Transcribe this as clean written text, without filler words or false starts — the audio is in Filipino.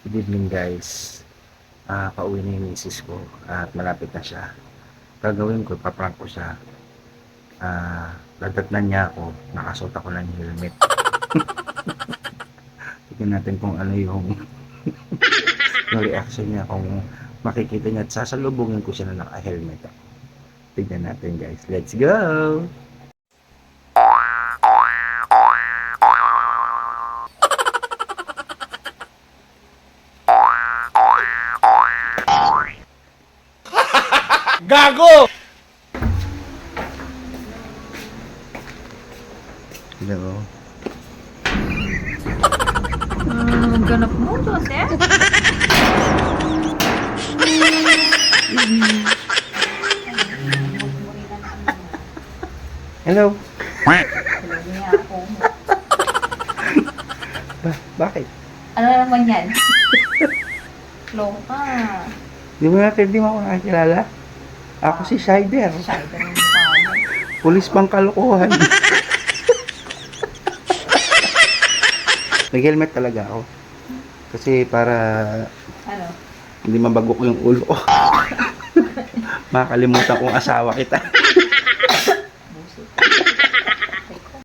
Good evening guys. Pauwi na yung misis ko at malapit na siya. Gagawin ko, paprank ko siya. Dadatnan niya ako, nakasuot ako ng helmet. Tignan natin kung ano yung reaction niya kung makikita niya at sasalubungin ko siya na naka-helmet ako. Tignan natin guys. Let's go! Gago! Hello. Ganap mo, Joseph? Hello. Hello niya ako. Bakit? Ano naman yan? Loka. Di mo ako nakakilala? Ako si Shider. Masyado ng mukha mo. Pulis pang kalokohan. Nag-helmet talaga ako. Kasi para Ano? hindi mabagok yung ulo ko. Makakalimutan kong asawa kita.